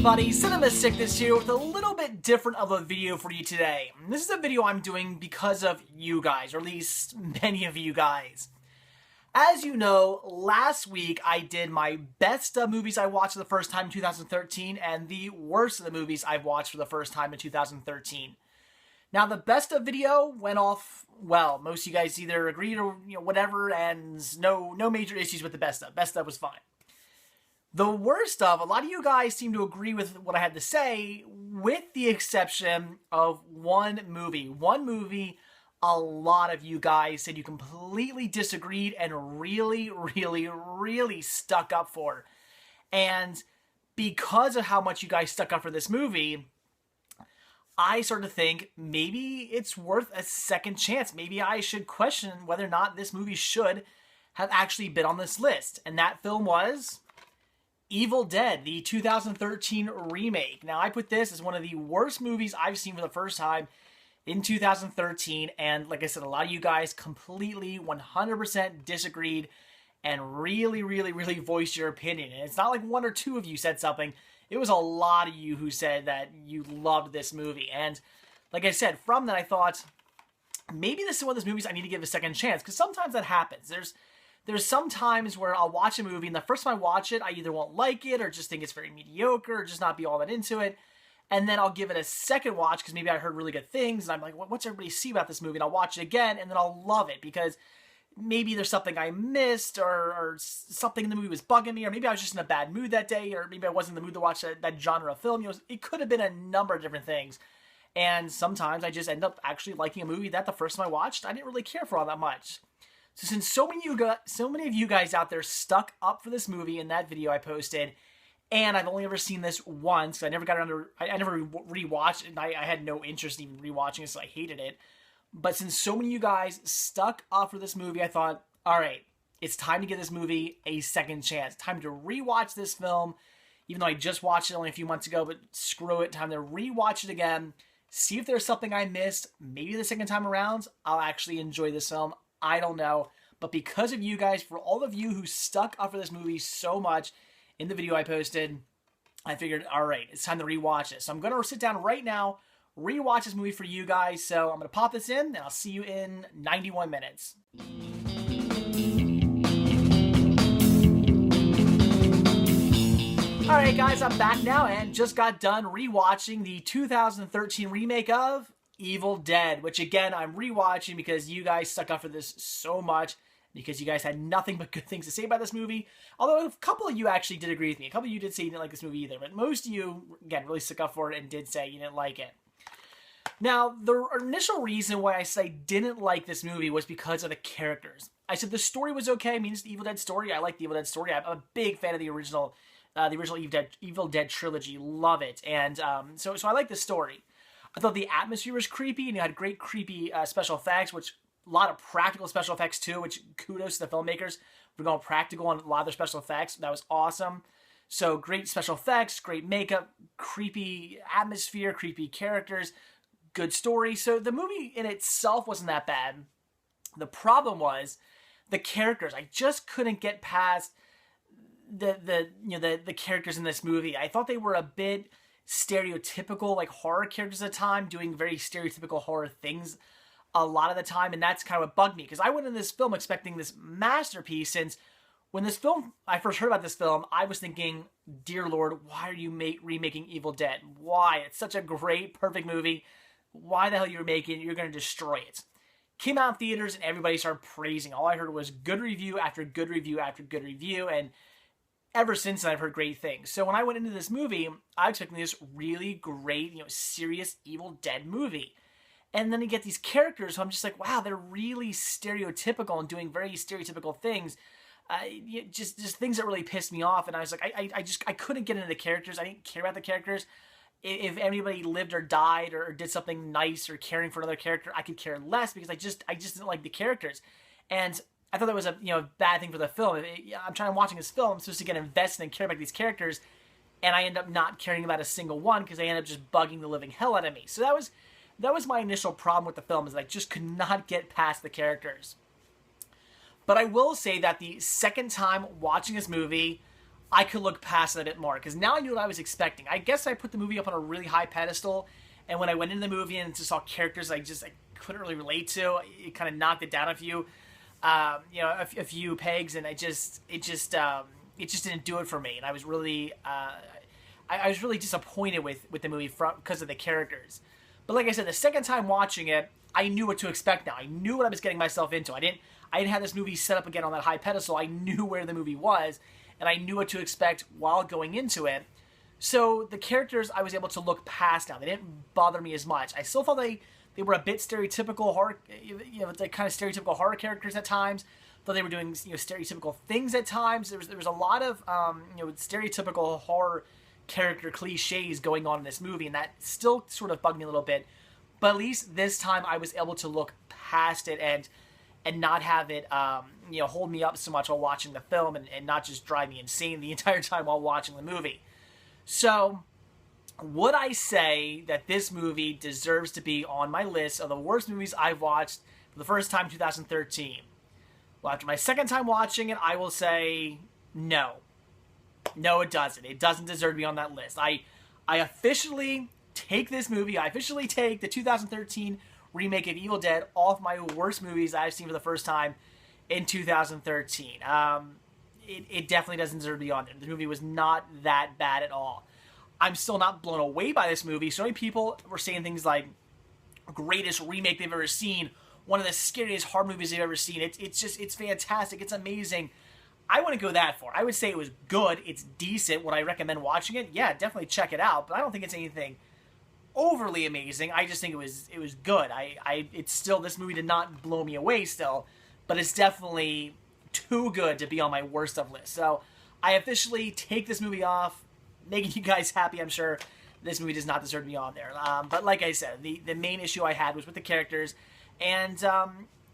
everybody, Cinema Sickness here with a little bit different of a video for you today. This is a video I'm doing because of you guys, or at least many of you guys. As you know, last week I did my best of movies I watched for the first time in 2013 and the worst of the movies I've watched for the first time in 2013. Now, the best of video went off well. Most of you guys either agreed or whatever, and no major issues with the best of. Best of was fine. The worst of, a lot of you guys seem to agree with what I had to say, with the exception of one movie. One movie a lot of you guys said you completely disagreed and really stuck up for. And because of how much you guys stuck up for this movie, I started to think maybe it's worth a second chance. Maybe I should question whether or not this movie should have actually been on this list. And that film was Evil Dead, the 2013 remake. Now, I put this as one of the worst movies I've seen for the first time in 2013, and like I said, a lot of you guys completely 100% disagreed and really voiced your opinion. And it's not like one or two of you said something. It was a lot of you who said that you loved this movie. And like I said, from that I thought, maybe this is one of those movies I need to give a second chance, because sometimes that happens. There's some times where I'll watch a movie, and the first time I watch it, I either won't like it, or just think it's very mediocre, or just not be all that into it. And then I'll give it a second watch, because maybe I heard really good things, and I'm like, what's everybody see about this movie? And I'll watch it again, and then I'll love it, because maybe there's something I missed, or something in the movie was bugging me, or maybe I was just in a bad mood that day, or maybe I wasn't in the mood to watch that genre of film. It could have been a number of different things. And sometimes I just end up actually liking a movie that the first time I watched, I didn't really care for all that much. So since so many of you guys out there stuck up for this movie in that video I posted, and I've only ever seen this once, I never got around to, I never rewatched it, and I had no interest in even rewatching it, so I hated it. But since so many of you guys stuck up for this movie, I thought, all right, it's time to give this movie a second chance. Time to rewatch this film, even though I just watched it only a few months ago, but screw it, time to rewatch it again, see if there's something I missed. Maybe the second time around, I'll actually enjoy this film. I don't know, but because of you guys, for all of you who stuck up for this movie so much in the video I posted, I figured, all right, it's time to rewatch it. So I'm going to sit down right now, rewatch this movie for you guys. So I'm going to pop this in, and I'll see you in 91 minutes. All right, guys, I'm back now and just got done rewatching the 2013 remake of Evil Dead, which again, I'm rewatching because you guys stuck up for this so much, because you guys had nothing but good things to say about this movie. Although a couple of you actually did agree with me. A couple of you did say you didn't like this movie either, but most of you, again, really stuck up for it and did say you didn't like it. Now, the initial reason why I said I didn't like this movie was because of the characters. I said the story was okay. I mean, it's the Evil Dead story. I like the Evil Dead story. I'm a big fan of the original Evil Dead trilogy. Love it. And so I like the story. I thought the atmosphere was creepy, and you had great creepy special effects, which a lot of practical special effects too, which kudos to the filmmakers for going practical on a lot of their special effects. That was awesome. So great special effects, great makeup, creepy atmosphere, creepy characters, good story. So the movie in itself wasn't that bad. The problem was the characters. I just couldn't get past the characters in this movie. I thought they were a bit stereotypical, like horror characters at the time, doing very stereotypical horror things a lot of the time, and that's kind of what bugged me, because I went in this film expecting this masterpiece. Since when I first heard about this film, I was thinking, dear Lord, why are you remaking Evil Dead? Why? It's such a great, perfect movie. Why the hell you're making it? You're going to destroy it. Came out in theaters, and everybody started praising. All I heard was good review after good review after good review, and ever since then, I've heard great things. So when I went into this movie, I was expecting this really great, serious Evil Dead movie. And then you get these characters who I'm just like, wow, they're really stereotypical and doing very stereotypical things. Just things that really pissed me off. And I was like, I couldn't get into the characters. I didn't care about the characters. If anybody lived or died or did something nice or caring for another character, I could care less, because I just didn't like the characters. And I thought that was a bad thing for the film. I'm trying to watching this film, I'm supposed to get invested and care about these characters, and I end up not caring about a single one because they end up just bugging the living hell out of me. So that was my initial problem with the film, is that I just could not get past the characters. But I will say that the second time watching this movie, I could look past it a bit more, because now I knew what I was expecting. I guess I put the movie up on a really high pedestal, and when I went into the movie and just saw characters I couldn't really relate to, it kind of knocked it down a few, a few pegs, and it just didn't do it for me. And I was really, I was really disappointed with the movie because of the characters. But like I said, the second time watching it, I knew what to expect now. I knew what I was getting myself into. I didn't have this movie set up again on that high pedestal. I knew where the movie was, and I knew what to expect while going into it. So the characters I was able to look past now. They didn't bother me as much. I still felt they were a bit stereotypical horror, the kind of stereotypical horror characters at times. Though they were doing stereotypical things at times. There was a lot of stereotypical horror character cliches going on in this movie, and that still sort of bugged me a little bit. But at least this time I was able to look past it and not have it hold me up so much while watching the film, and not just drive me insane the entire time while watching the movie. So would I say that this movie deserves to be on my list of the worst movies I've watched for the first time in 2013? Well, after my second time watching it, I will say no. No, it doesn't. It doesn't deserve to be on that list. I officially take this movie, I officially take the 2013 remake of Evil Dead off my worst movies I've seen for the first time in 2013. It definitely doesn't deserve to be on there. The movie was not that bad at all. I'm still not blown away by this movie. So many people were saying things like, greatest remake they've ever seen, one of the scariest horror movies they've ever seen. It's fantastic. It's amazing. I wouldn't go that far. I would say it was good. It's decent. Would I recommend watching it? Yeah, definitely check it out. But I don't think it's anything overly amazing. I just think it was good. It's still, this movie did not blow me away still, but it's definitely too good to be on my worst of list. So I officially take this movie off, making you guys happy. I'm sure this movie does not deserve to be on there. But like I said, the main issue I had was with the characters, and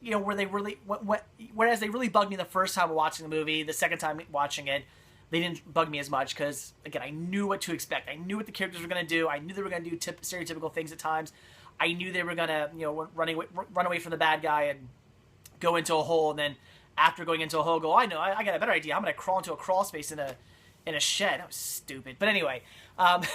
whereas they really bugged me the first time watching the movie, the second time watching it, they didn't bug me as much because, again, I knew what to expect. I knew what the characters were going to do. I knew they were going to do stereotypical things at times. I knew they were going to, run away from the bad guy and go into a hole, and then after going into a hole, go, I know, I got a better idea. I'm going to crawl into a crawl space in a shed. That was stupid. But anyway, but,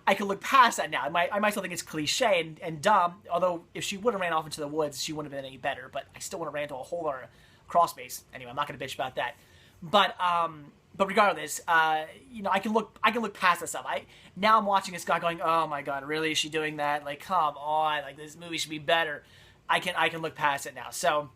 I could look past that now. I might still think it's cliche and dumb, although if she would have ran off into the woods, she wouldn't have been any better. But I still would have ran into a hole or a crawl space. Anyway, I'm not going to bitch about that. But regardless, I can look past this stuff. Now I'm watching this guy going, oh my god, really? Is she doing that? Like, come on, like this movie should be better. I can look past it now. So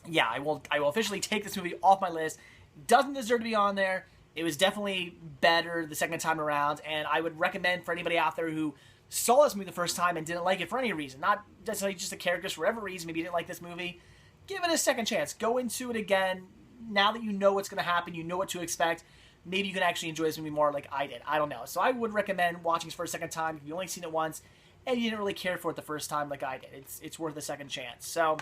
yeah, I will officially take this movie off my list. Doesn't deserve to be on there. It was definitely better the second time around, and I would recommend for anybody out there who saw this movie the first time and didn't like it for any reason, not necessarily just the characters, for whatever reason, maybe you didn't like this movie, give it a second chance. Go into it again. Now that you know what's going to happen, you know what to expect, maybe you can actually enjoy this movie more like I did. I don't know. So I would recommend watching this for a second time if you've only seen it once and you didn't really care for it the first time like I did. It's worth a second chance. So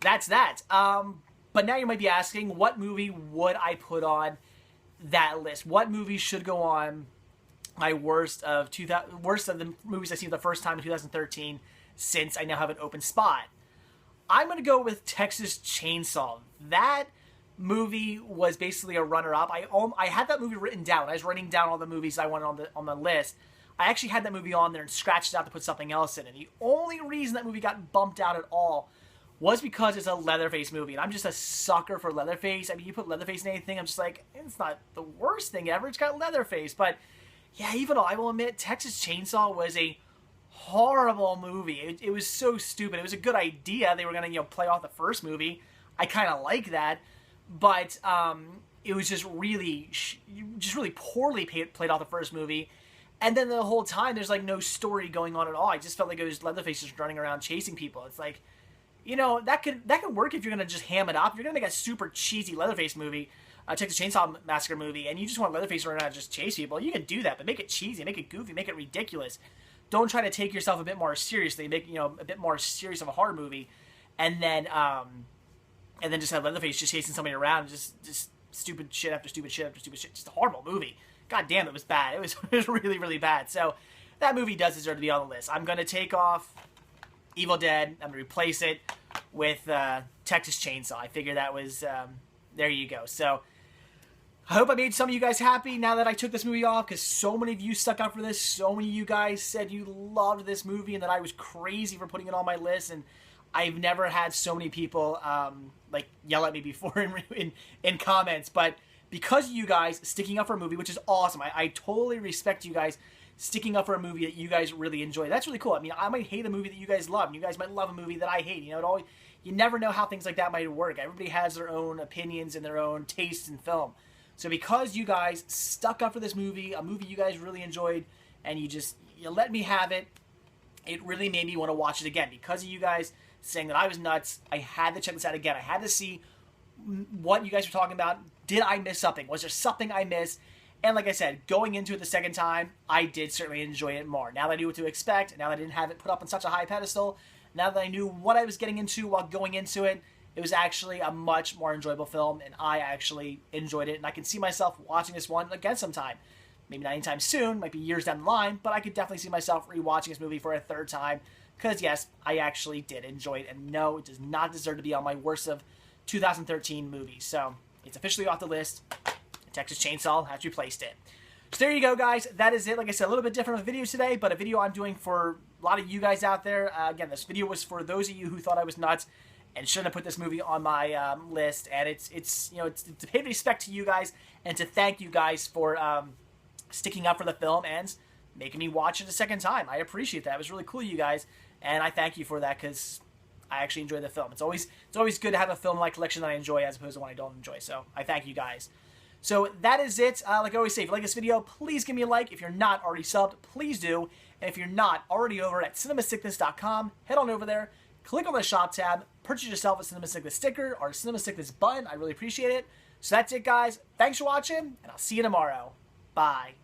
that's that. But now you might be asking, what movie would I put on that list? What movie should go on my worst of the movies I've seen the first time in 2013, since I now have an open spot? I'm going to go with Texas Chainsaw. That movie was basically a runner-up. I had that movie written down. I was writing down all the movies I wanted on the list. I actually had that movie on there and scratched it out to put something else in. And the only reason that movie got bumped out at all was because it's a Leatherface movie. And I'm just a sucker for Leatherface. I mean, you put Leatherface in anything, I'm just like, it's not the worst thing ever. It's got Leatherface. But yeah, even though I will admit, Texas Chainsaw was a horrible movie. It was so stupid. It was a good idea. They were going to, play off the first movie. I kind of like that. But it was just really poorly played off the first movie. And then the whole time, there's like no story going on at all. I just felt like it was Leatherface just running around chasing people. It's like, that could work if you're going to just ham it up. If you're going to make a super cheesy Leatherface movie, a Texas Chainsaw Massacre movie, and you just want Leatherface to run around and just chase people, you can do that, but make it cheesy, make it goofy, make it ridiculous. Don't try to take yourself a bit more seriously. Make, a bit more serious of a horror movie, and then just have Leatherface just chasing somebody around, just stupid shit after stupid shit after stupid shit. Just a horrible movie. God damn, it was bad. It was really, really bad. So that movie does deserve to be on the list. I'm going to take off Evil Dead. I'm going to replace it with Texas Chainsaw. I figure that was, there you go. So I hope I made some of you guys happy now that I took this movie off, because so many of you stuck up for this. So many of you guys said you loved this movie and that I was crazy for putting it on my list. And I've never had so many people like yell at me before in comments. But because of you guys sticking up for a movie, which is awesome, I totally respect you guys sticking up for a movie that you guys really enjoy. That's really cool. I mean, I might hate a movie that you guys love, and you guys might love a movie that I hate. You know, you never know how things like that might work. Everybody has their own opinions and their own tastes in film. So because you guys stuck up for this movie, a movie you guys really enjoyed, and you let me have it, it really made me want to watch it again. Because of you guys saying that I was nuts, I had to check this out again. I had to see what you guys were talking about. Did I miss something? Was there something I missed? And like I said, going into it the second time, I did certainly enjoy it more. Now that I knew what to expect, now that I didn't have it put up on such a high pedestal, now that I knew what I was getting into while going into it, it was actually a much more enjoyable film, and I actually enjoyed it. And I can see myself watching this one again sometime. Maybe not anytime soon, might be years down the line, but I could definitely see myself rewatching this movie for a third time. Because yes, I actually did enjoy it, and no, it does not deserve to be on my worst of 2013 movies. So it's officially off the list. Texas Chainsaw has replaced it. So there you go, guys. That is it. Like I said, a little bit different of a video today, but a video I'm doing for a lot of you guys out there. Again, this video was for those of you who thought I was nuts and shouldn't have put this movie on my list. And it's to pay respect to you guys and to thank you guys for sticking up for the film and making me watch it a second time. I appreciate that. It was really cool, you guys, and I thank you for that, because I actually enjoy the film. It's always good to have a film in my collection that I enjoy as opposed to one I don't enjoy. So I thank you guys. So that is it. Like I always say, if you like this video, please give me a like. If you're not already subbed, please do. And if you're not already over at CinemaSickness.com, head on over there, click on the shop tab, purchase yourself a Cinema Sickness sticker or a Cinema Sickness button. I really appreciate it. So that's it, guys. Thanks for watching, and I'll see you tomorrow. Bye.